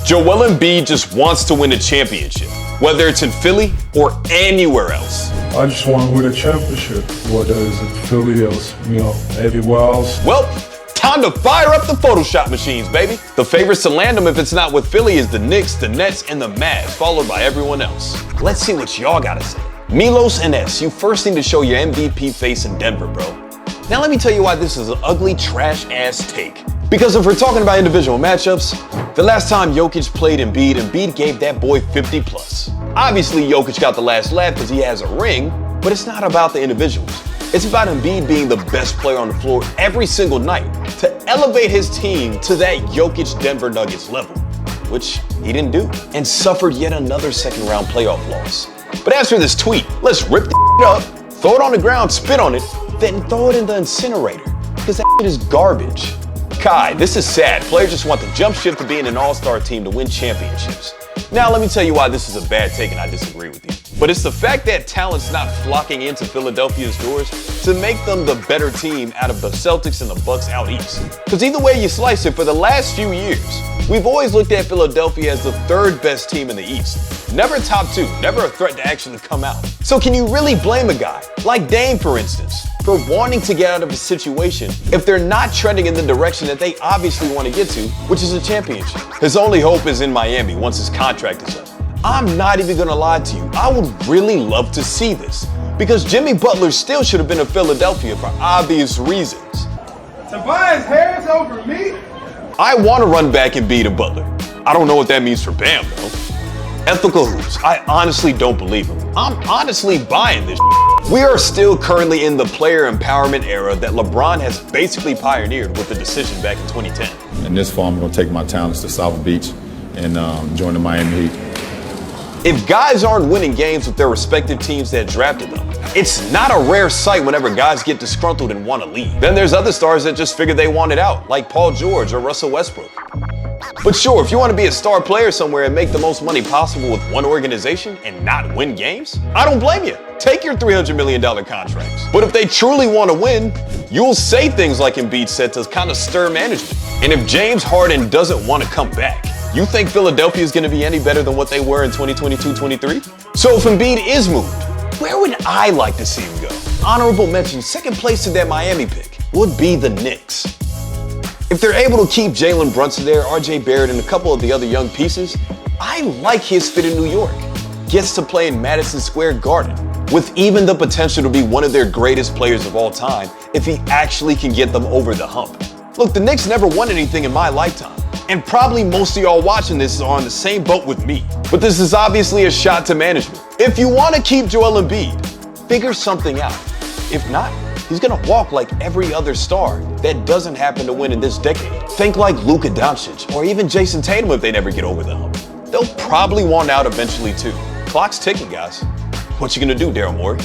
Joel Embiid just wants to win a championship, whether it's in Philly or anywhere else. I just want to win a championship. Whether it's in Philly or, everywhere else. Well, time to fire up the Photoshop machines, baby. The favorites to land them if it's not with Philly is the Knicks, the Nets, and the Mavs, followed by everyone else. Let's see what y'all gotta say. Milos and S, you first need to show your MVP face in Denver, bro. Now let me tell you why this is an ugly, trash-ass take. Because if we're talking about individual matchups, the last time Jokic played Embiid gave that boy 50 plus. Obviously, Jokic got the last laugh because he has a ring, but it's not about the individuals. It's about Embiid being the best player on the floor every single night to elevate his team to that Jokic Denver Nuggets level, which he didn't do, and suffered yet another second-round playoff loss. But as for this tweet, let's rip the up, throw it on the ground, spit on it, then throw it in the incinerator, because that is garbage. Kai, this is sad. Players just want the jump ship to being an all-star team to win championships. Now, let me tell you why this is a bad take and I disagree with you. But it's the fact that talent's not flocking into Philadelphia's doors to make them the better team out of the Celtics and the Bucks out east. Because either way you slice it, for the last few years, we've always looked at Philadelphia as the third best team in the East. Never top two, never a threat to actually come out. So can you really blame a guy, like Dame for instance, for wanting to get out of a situation if they're not trending in the direction that they obviously want to get to, which is a championship? His only hope is in Miami once his contract is up. I'm not even gonna lie to you, I would really love to see this, because Jimmy Butler still should have been in Philadelphia for obvious reasons. Tobias Harris over me? I want to run back and beat a Butler. I don't know what that means for Bam though. Ethical hoops, I honestly don't believe him. I'm honestly buying this. We are still currently in the player empowerment era that LeBron has basically pioneered with the decision back in 2010. In this fall, I'm going to take my talents to South Beach and join the Miami Heat. If guys aren't winning games with their respective teams that drafted them, it's not a rare sight whenever guys get disgruntled and want to leave. Then there's other stars that just figure they want it out, like Paul George or Russell Westbrook. But sure, if you want to be a star player somewhere and make the most money possible with one organization and not win games, I don't blame you. Take your $300 million contracts. But if they truly want to win, you'll say things like Embiid said to kind of stir management. And if James Harden doesn't want to come back, you think Philadelphia is going to be any better than what they were in 2022-23? So if Embiid is moved, where would I like to see him go? Honorable mention, second place to that Miami pick would be the Knicks. If they're able to keep Jalen Brunson there, RJ Barrett, and a couple of the other young pieces, I like his fit in New York. Gets to play in Madison Square Garden, with even the potential to be one of their greatest players of all time if he actually can get them over the hump. Look, the Knicks never won anything in my lifetime, and probably most of y'all watching this are on the same boat with me. But this is obviously a shot to management. If you want to keep Joel Embiid, figure something out. If not, he's gonna walk like every other star that doesn't happen to win in this decade. Think like Luka Doncic or even Jason Tatum if they never get over the hump. They'll probably want out eventually too. Clock's ticking, guys. What you gonna do, Daryl Morey?